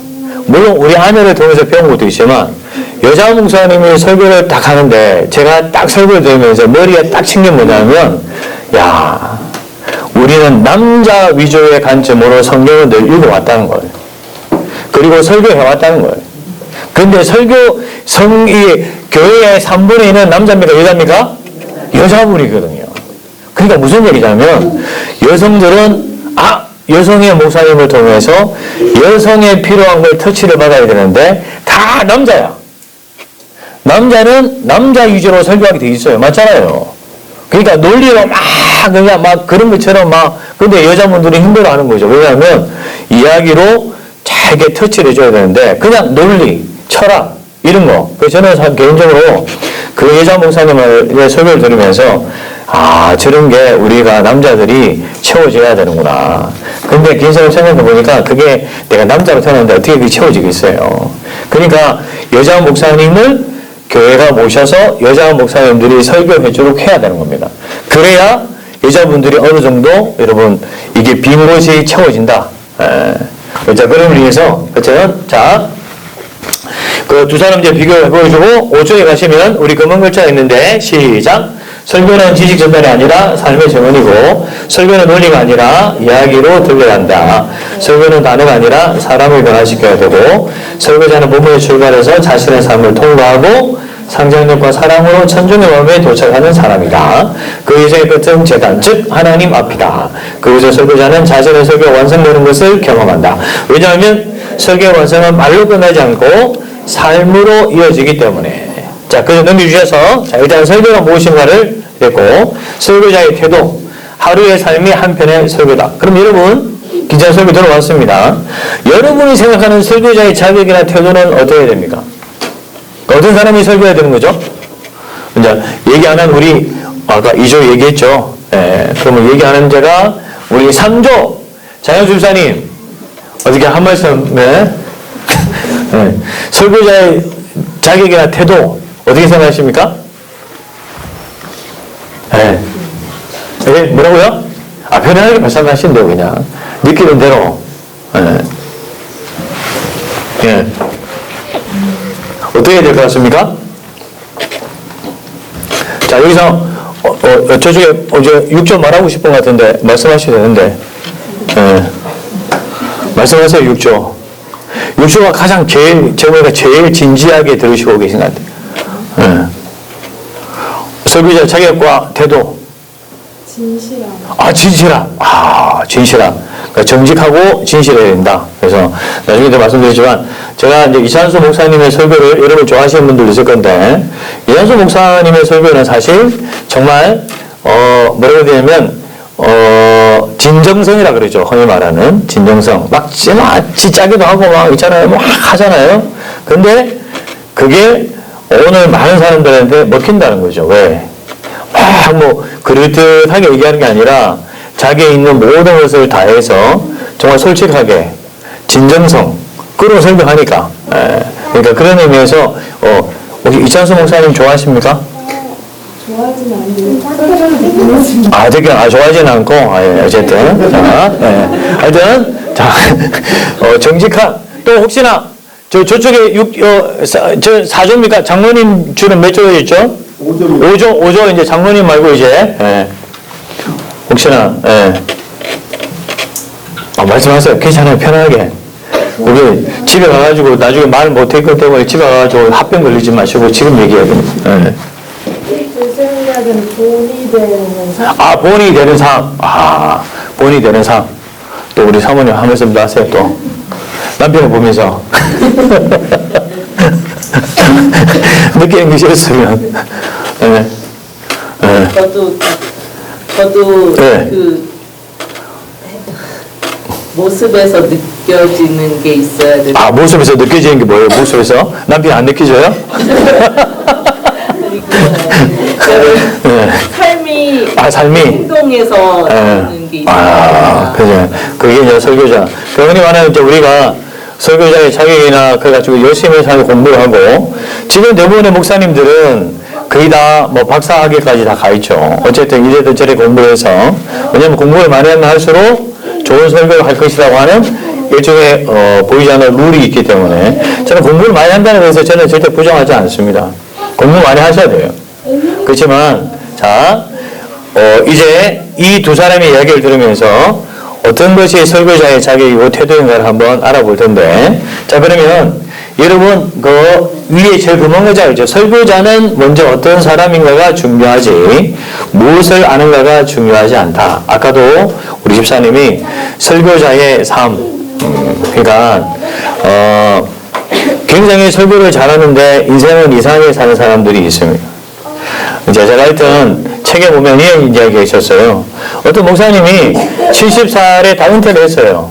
A: 물론 우리 아내를 통해서 배운 것도 있지만 여자 목사님이 설교를 딱 하는데 제가 딱 설교를 들으면서 머리에 딱 친 게 뭐냐면 우리는 남자 위주의 관점으로 성경을 늘 읽어왔다는 거예요. 그리고 설교해왔다는 거예요. 근데 교회의 3분의 1은 남자입니까? 여자입니까? 여자분이거든요. 그러니까 무슨 얘기냐면 여성들은 여성의 목사님을 통해서 여성의 필요한 걸 터치를 받아야 되는데 다 남자야. 남자는 남자 위주로 설교하게 돼 있어요. 맞잖아요. 그러니까 논리로 막 그냥 막 그런 것처럼 막 근데 여자분들이 힘들어하는 거죠. 왜냐하면 이야기로 잘게 터치를 해줘야 되는데 그냥 논리, 철학 이런 거. 그래서 저는 개인적으로 그 여자 목사님의 설교를 들으면서 저런 게 우리가 남자들이 채워줘야 되는구나. 근데 긴 세월 생각해 보니까 그게 내가 남자로 태어났는데 어떻게 그게 채워지겠어요. 그러니까 여자 목사님을 교회가 모셔서 여자 목사님들이 설교해주도록 해야 되는 겁니다. 그래야 여자분들이 어느 정도 여러분 이게 빈 곳이 채워진다. 자, 그런 의미에서 그렇죠? 자, 그 두 사람 이제 비교해 보여주고 5쪽에 가시면 우리 금은 글자가 있는데 시작. 설교는 지식 전달이 아니라 삶의 정원이고 설교는 논리가 아니라 이야기로 들려야 한다. 설교는 단어가 아니라 사람을 변화시켜야 되고 설교자는 본문에 출발해서 자신의 삶을 통과하고 상상력과 사랑으로 천중의 마음에 도착하는 사람이다. 그 이상의 끝은 재단, 즉 하나님 앞이다. 그곳에 설교자는 자신의 설교가 완성되는 것을 경험한다. 왜냐하면 설교의 완성은 말로 끝나지 않고 삶으로 이어지기 때문에. 자, 그래서 넘겨주셔서 자, 일단 설교가 무엇인가를 했고 설교자의 태도, 하루의 삶이 한편의 설교다. 그럼 여러분 기자 설교 들어왔습니다. 여러분이 생각하는 설교자의 자격이나 태도는 어떻게 됩니까? 어떤 사람이 설교해야 되는 거죠? 이제 얘기 안 한 우리 아까 2조 얘기했죠. 그러면 얘기 안 한 제가 우리 3조 장현수 집사님 어떻게 한 말씀 설교자의 자격이나 태도 어떻게 생각하십니까? 뭐라고요? 편안하게 말씀하신대요. 그냥 느끼는 대로. 어떻게 해야 될 것 같습니까? 자, 여기서 저쪽에 어제 6조 말하고 싶은 것 같은데 말씀하셔야 되는데 말씀하세요. 6조 6조가 가장 제가 제일 진지하게 들으시고 계신 것 같아요. 설교자 자격과 태도 진실함. 진실함. 그러니까 정직하고 진실해야 된다. 그래서 나중에도 말씀드리지만 제가 이제 이찬수 목사님의 설교를 여러분 좋아하시는 분들도 있을 건데 이찬수 목사님의 설교는 사실 정말 뭐라고 해야 되냐면 진정성이라 그러죠. 흔히 말하는 진정성. 막 짜기도 하고 막 있잖아요. 막 하잖아요. 근데 그게 오늘 많은 사람들한테 먹힌다는 거죠. 왜? 그럴듯하게 얘기하는 게 아니라 자기에 있는 모든 것을 다해서 정말 솔직하게 진정성 끌어 설명하니까. 그러니까 그런 의미에서 혹시 이찬수 목사님 좋아하십니까? 좋아하지는 않는데 좋아하지는 않고 어쨌든 하여튼 정직한 또 혹시나 저쪽에 4조입니까? 장로님 줄은 몇 조였죠? 5조 이제 장로님 말고 이제 혹시나 말씀하세요. 괜찮아요. 편하게. 우리 집에 가가지고 나중에 말 못할 것 때문에 집에 가가지고 합병 걸리지 마시고 지금 얘기해야 됩니다.
B: 본이 되는 삶.
A: 본이 되는 삶. 본이 되는 삶. 또 우리 사모님 한 말씀도 하세요. 또 남편을 보면서 느끼는 게 싫었으면.
D: 저도 그 모습에서 느껴지는 게 있어야 되는.
A: 모습에서 느껴지는 게 뭐예요? 모습에서? 남편이 안 느껴져요? 삶이
D: 행동에서 느끼는 게 있어야
A: 그죠. 그게 이제 설교자. 흔히 말하는 이제 우리가 설교자의 자격이나 그래가지고 열심히 사는 공부를 하고 지금 대부분의 목사님들은 거의 다 뭐 박사학위까지 다 가 있죠. 어쨌든 이래도 저래 공부를 해서 왜냐면 공부를 많이 하면 할수록 좋은 설교를 할 것이라고 하는 일종의 보이지 않는 룰이 있기 때문에 저는 공부를 많이 한다는 것에서 저는 절대 부정하지 않습니다. 공부 많이 하셔야 돼요. 그렇지만 자 이제 이 두 사람의 이야기를 들으면서 어떤 것이 설교자의 자격이고 태도인가를 한번 알아볼 텐데 자 그러면 여러분 그 위에 제일 금은 글자죠. 설교자는 먼저 어떤 사람인가가 중요하지 무엇을 아는가가 중요하지 않다. 아까도 우리 집사님이 설교자의 삶 그러니까 굉장히 설교를 잘하는데 인생을 이상하게 사는 사람들이 있습니다. 이제 제가 하여튼 책에 보면 이런 이야기가 있었어요. 어떤 목사님이 70살에 다 은퇴를 했어요.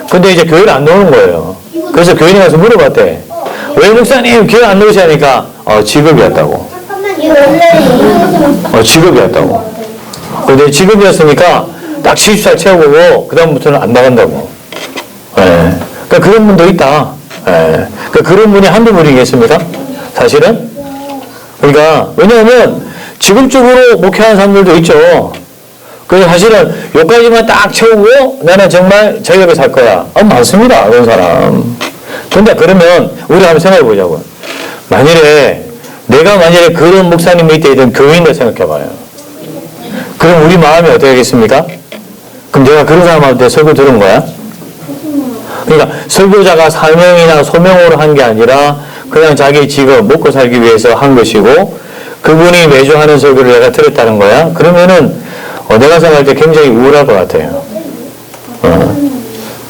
A: 근데 이제 교회를 안 나오는 거예요. 그래서 교인이 가서 물어봤대. 왜 목사님 교회 안 나오시니까 직업이었다고. 직업이었다고. 근데 직업이었으니까 딱 70살 채우고 그다음부터는 안 나간다고. 예. 그러니까 그런 분도 있다. 예. 그러니까 그런 분이 한두 분이겠습니까? 사실은. 그러니까 왜냐하면 직업적으로 목회하는 사람들도 있죠. 그래서 사실은 여기까지만 딱 채우고 나는 정말 저녁에 살 거야. 많습니다. 그런 사람. 근데 그러면 우리 한번 생각해 보자고. 내가 만약에 그런 목사님 밑에 있던 교인을 생각해 봐요. 그럼 우리 마음이 어떻게 하겠습니까? 그럼 내가 그런 사람한테 설교 들은 거야? 그러니까 설교자가 사명이나 소명으로 한 게 아니라 그냥 자기 직업 먹고 살기 위해서 한 것이고 그분이 매주 하는 설교를 내가 들었다는 거야? 그러면은 내가 생각할 때 굉장히 우울할 것 같아요.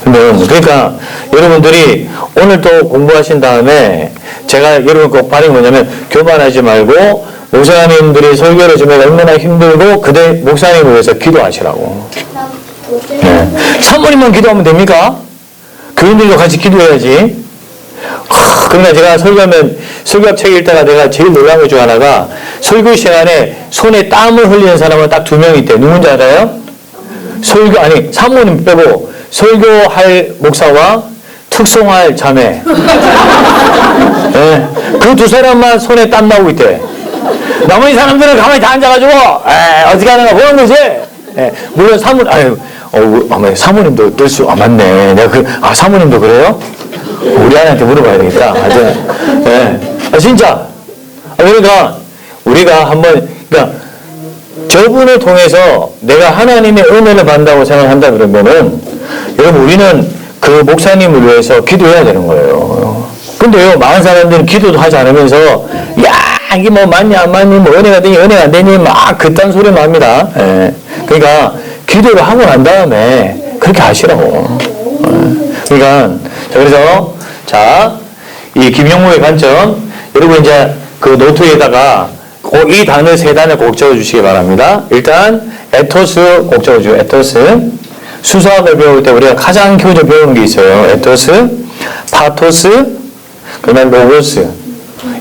A: 그러니까 여러분들이 오늘 또 공부하신 다음에 제가 여러분 꼭 바른 뭐냐면 교만하지 말고 목사님들이 설교를 주면 얼마나 힘들고 그대 목사님을 위해서 기도하시라고. 네. 사모님만 기도하면 됩니까? 교인들도 같이 기도해야지. 그러니까 제가 설교하면 설교학 책 읽다가 내가 제일 놀란 것 중 하나가 설교 시간에 손에 땀을 흘리는 사람은 딱 2명 있대. 누군지 알아요? 사모님 빼고 설교할 목사와 특송할 자매. 네. 그 두 사람만 손에 땀 나고 있대. 나머지 사람들은 가만히 다 앉아가지고 어떻게 하는가 보는 거지. 물론 사모님도 뜰 수 맞네. 내가 사모님도 그래요? 우리 아내한테 물어봐야 되겠다. 진짜. 그러니까 우리가 한번 저분을 통해서 내가 하나님의 은혜를 받는다고 생각한다 그러면은 여러분 우리는 그 목사님을 위해서 기도해야 되는 거예요. 근데요 많은 사람들은 기도도 하지 않으면서 이게 뭐 맞니 안 맞니 뭐 은혜가 되니 은혜가 안 되니 막 그딴 소리만 합니다. 그러니까 기도를 하고 난 다음에 그렇게 하시라고. 그러니까 그래서 이 김용무의 관점 여러분 이제 그 노트에다가 꼭 이 단어 세 단을 꼭 적어주시기 바랍니다. 일단 에토스 꼭 적어줘요. 에토스. 수사학을 배울 때 우리가 가장 기본적으로 배우는 게 있어요. 에토스, 파토스, 그다음 로고스.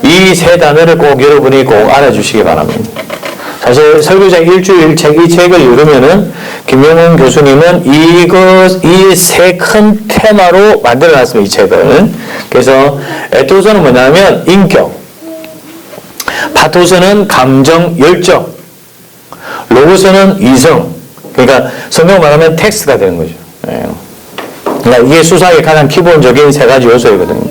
A: 이 세 단어를 꼭 여러분이 꼭 알아주시기 바랍니다. 사실 설교자 일주일 책 이 책을 읽으면은 김용훈 교수님은 이 세 큰 테마로 만들어놨습니다. 이 책을. 그래서 에토스는 뭐냐면 인격, 파토스는 감정, 열정, 로고스는 이성. 그러니까 성경 말하면 텍스트가 되는 거죠. 그러니까 이게 수사의 가장 기본적인 세 가지 요소이거든요.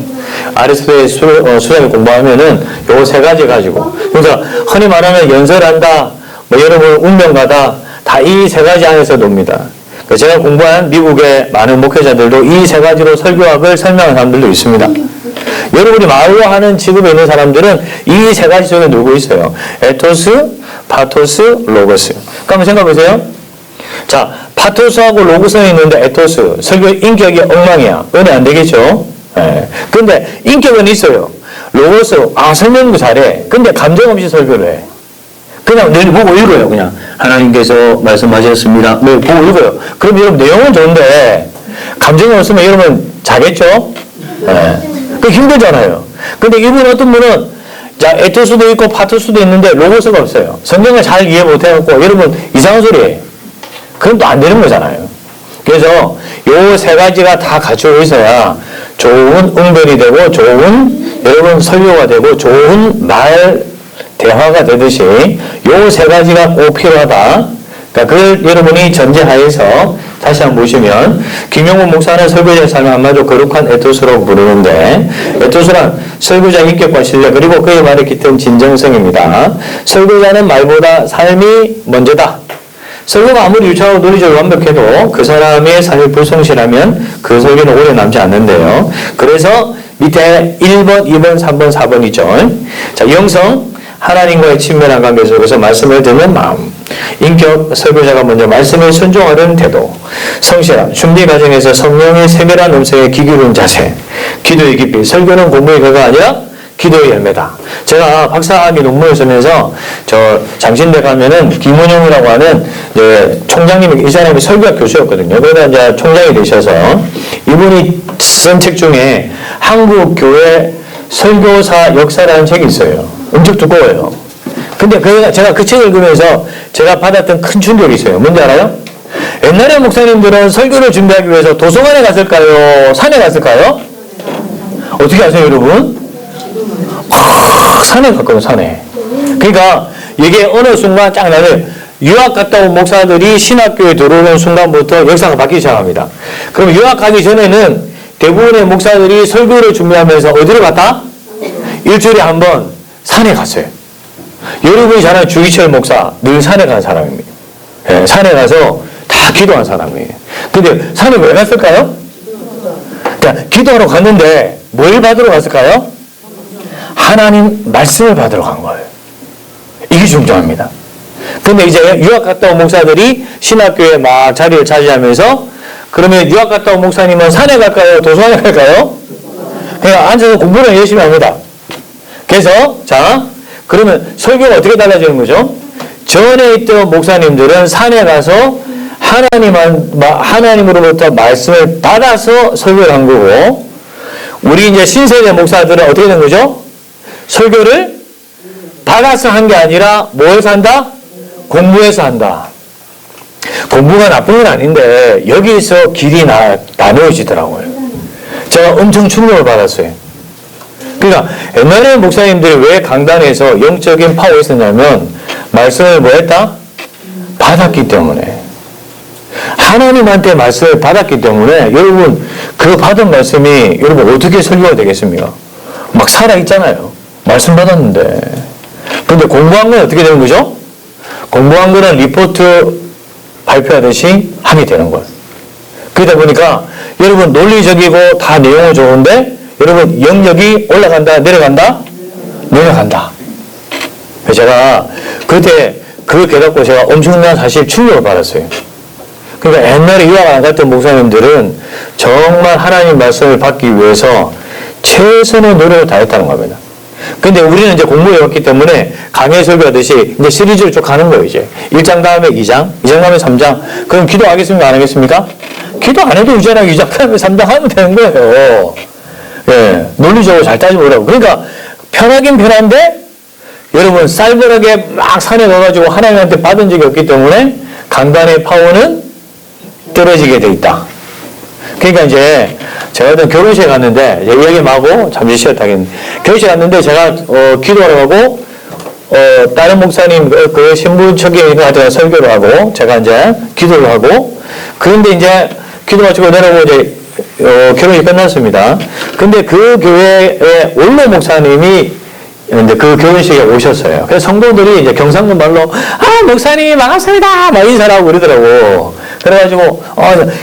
A: 아리스토텔의 수사를 공부하면은 요 세 가지 가지고. 그러니까 흔히 말하면 연설한다, 뭐 여러분 운명가다, 다 이 세 가지 안에서 놉니다. 제가 공부한 미국의 많은 목회자들도 이 세 가지로 설교학을 설명하는 사람들도 있습니다. 여러분이 말로 하는 직업에 있는 사람들은 이 세 가지 속에 놀고 있어요. 에토스, 파토스, 로고스. 그러니까 한번 생각해 보세요. 파토스하고 로고스는 있는데 에토스, 설교 인격이 엉망이야. 은혜 안 되겠죠? 근데 인격은 있어요. 로고스, 설명도 잘해. 근데 감정 없이 설교를 해. 그냥 늘 보고 읽어요. 그냥 하나님께서 말씀하셨습니다. 뭐 보고 읽어요. 그럼 여러분 내용은 좋은데 감정이 없으면 여러분 자겠죠? 그 힘들잖아요. 근데 이분 어떤 분은 에토스도 있고 파토스도 있는데 로고스가 없어요. 성경을 잘 이해 못해갖고 여러분 이상한 소리 해요. 그럼 또 안 되는 거잖아요. 그래서 요 세 가지가 다 갖추고 있어야 좋은 응변이 되고 좋은 여러분 설교가 되고 좋은 말 대화가 되듯이 요 세 가지가 꼭 필요하다. 그러니까 그걸 여러분이 전제하에서 다시 한번 보시면 김용훈 목사는 설교자의 삶을 한마디로 거룩한 에토스라고 부르는데 에토스란 설교자 인격과 신뢰 그리고 그의 말에 깃든 진정성입니다. 설교자는 말보다 삶이 먼저다. 설교가 아무리 유창하고 논리적으로 완벽해도 그 사람의 삶이 불성실하면 그 설교는 오래 남지 않는데요. 그래서 밑에 1번, 2번, 3번, 4번이죠. 영성, 하나님과의 친밀한 관계 속에서 말씀을 듣는 마음. 인격, 설교자가 먼저 말씀에 순종하는 태도. 성실함, 준비 과정에서 성령의 세밀한 음성에 귀 기울인 자세. 기도의 깊이, 설교는 공부의 결과가 아니라 기도의 열매다. 제가 박사학위 논문을 쓰면서 저 장신대 가면은 김원영이라고 하는 이제 총장님이 이 사람이 설교학 교수였거든요. 그러다 이제 총장이 되셔서 이분이 쓴 책 중에 한국 교회 설교사 역사라는 책이 있어요. 엄청 두꺼워요. 근데 제가 그 책을 읽으면서 제가 받았던 큰 충격이 있어요. 뭔지 알아요? 옛날에 목사님들은 설교를 준비하기 위해서 도서관에 갔을까요? 산에 갔을까요? 어떻게 아세요, 여러분? 산에 갔거든요, 산에. 그러니까 이게 어느 순간 쫙 나면 유학 갔다 온 목사들이 신학교에 들어오는 순간부터 역사가 바뀌기 시작합니다. 그럼 유학 가기 전에는 대부분의 목사들이 설교를 준비하면서 어디로 갔다? 일주일에 한 번 산에 갔어요. 여러분이 잘 아는 주기철 목사, 늘 산에 간 사람입니다. 예, 산에 가서 다 기도한 사람이에요. 근데 산에 왜 갔을까요? 그러니까 기도하러 갔는데 뭘 받으러 갔을까요? 하나님 말씀을 받으러 간 거예요. 이게 중요합니다. 근데 이제 유학 갔다 온 목사들이 신학교에 막 자리를 차지하면서 그러면 유학 갔다 온 목사님은 산에 갈까요? 도서관에 갈까요? 그냥 앉아서 공부를 열심히 합니다. 그래서 자 그러면 설교가 어떻게 달라지는 거죠? 전에 있던 목사님들은 산에 가서 하나님으로부터 말씀을 받아서 설교를 한 거고 우리 이제 신세대 목사들은 어떻게 된 거죠? 설교를 받아서 한 게 아니라 뭐해서 한다? 공부해서 한다. 공부가 나쁜 건 아닌데 여기서 길이 나누어지더라고요. 제가 엄청 충격을 받았어요. 그러니까 옛날에 목사님들이 왜 강단에서 영적인 파워가 있었냐면 말씀을 뭐 했다? 받았기 때문에. 하나님한테 말씀을 받았기 때문에 여러분 그 받은 말씀이 여러분 어떻게 설교가 되겠습니까? 막 살아있잖아요. 말씀 받았는데. 근데 공부한 건 어떻게 되는 거죠? 공부한 거는 리포트 발표하듯이 하게 되는 거예요. 그러다 보니까 여러분 논리적이고 다 내용은 좋은데 여러분 영역이 올라간다 내려간다? 내려간다. 제가 그때 그걸 깨닫고 제가 엄청난 사실 충격을 받았어요. 그러니까 옛날에 유학 안 갔던 목사님들은 정말 하나님 말씀을 받기 위해서 최선의 노력을 다했다는 겁니다. 근데 우리는 이제 공부해왔기 때문에 강의 설교하듯이 이제 시리즈를 쭉 가는 거예요, 이제. 1장 다음에 2장, 2장 다음에 3장. 그럼 기도하겠습니까? 안 하겠습니까? 기도 안 해도 이제는 2장 다음에 3장 하면 되는 거예요. 예. 논리적으로 잘 따지보라고. 그러니까 편하긴 편한데 여러분 쌀벌하게 막 산에 가가지고 하나님한테 받은 적이 없기 때문에 강단의 파워는 떨어지게 돼 있다. 그러니까 이제 제가 어떤 결혼식에 갔는데 이야기 마고 잠시 쉬었다 하겠는데 결혼식에 갔는데 제가 기도하러 가고 다른 목사님 그 신부 척에 설교를 하고 제가 이제 기도를 하고 그런데 이제 기도 마치고 내려오고 이제 결혼이 끝났습니다. 근데 그 교회의 원로 목사님이 이제 그 결혼식에 오셨어요. 그래서 성도들이 이제 경상도 말로 목사님 반갑습니다 막 인사하고 그러더라고. 그래가지고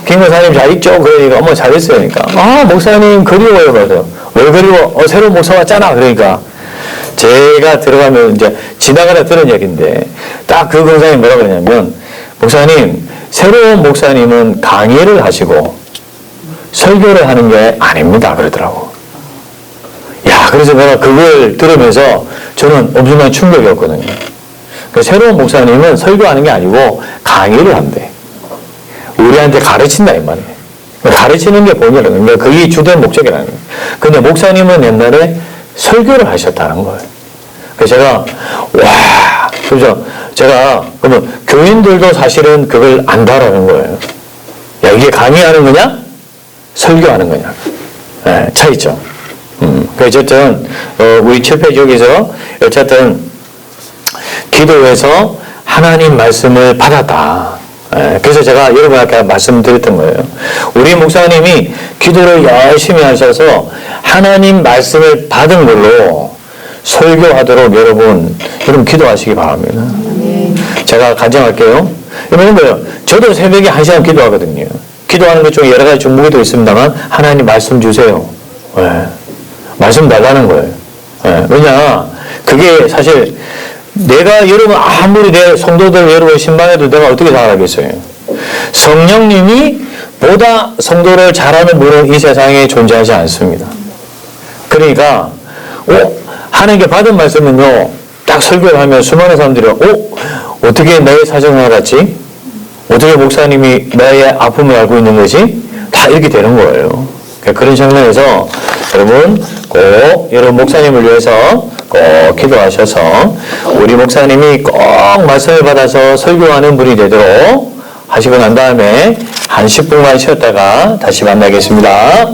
A: 김 목사님 잘 있죠? 그러니까 잘 있어요. 그러니까 목사님 그리워요. 그래서 왜 그리워? 새로운 목사 왔잖아. 그러니까 제가 들어가면 이제 지나가다 들은 얘기인데 딱 그 목사님 뭐라 그러냐면 목사님 새로운 목사님은 강의를 하시고 설교를 하는 게 아닙니다. 그러더라고. 야, 그래서 내가 그걸 들으면서 저는 엄청난 충격이었거든요. 새로운 목사님은 설교하는 게 아니고 강의를 한대. 우리한테 가르친다 이 말이에요. 가르치는 게 본이라는 거예요. 그러니까 그게 주된 목적이라는 거예요. 근데 목사님은 옛날에 설교를 하셨다는 거예요. 그래서 제가 그래서 제가 그러면 교인들도 사실은 그걸 안다라는 거예요. 야, 이게 강의하는 거냐? 설교하는 거냐? 네, 차이죠. 어쨌든 우리 7페이지 여기서 어쨌든 기도에서 하나님 말씀을 받았다. 그래서 제가 여러분께 말씀드렸던 거예요. 우리 목사님이 기도를 열심히 하셔서 하나님 말씀을 받은 걸로 설교하도록 여러분 기도하시기 바랍니다. 제가 간증할게요. 여러분 뭐예요? 저도 새벽에 1시간 기도하거든요. 기도하는 것 중에 여러 가지 종목도 있습니다만 하나님 말씀 주세요. 말씀 달라는 거예요. 왜냐 그게 사실 내가 여러분 아무리 내 성도들 여러분 신방해도 내가 어떻게 잘하겠어요. 성령님이 보다 성도를 잘하는 분은 이 세상에 존재하지 않습니다. 그러니까 하나님께 받은 말씀은요, 딱 설교를 하면 수많은 사람들이, 어떻게 내 사정을 알았지? 어떻게 목사님이 나의 아픔을 알고 있는 거지? 다 이렇게 되는 거예요. 그러니까 그런 장면에서 여러분 꼭 여러분 목사님을 위해서 꼭 기도하셔서 우리 목사님이 꼭 말씀을 받아서 설교하는 분이 되도록 하시고 난 다음에 한 10분만 쉬었다가 다시 만나겠습니다.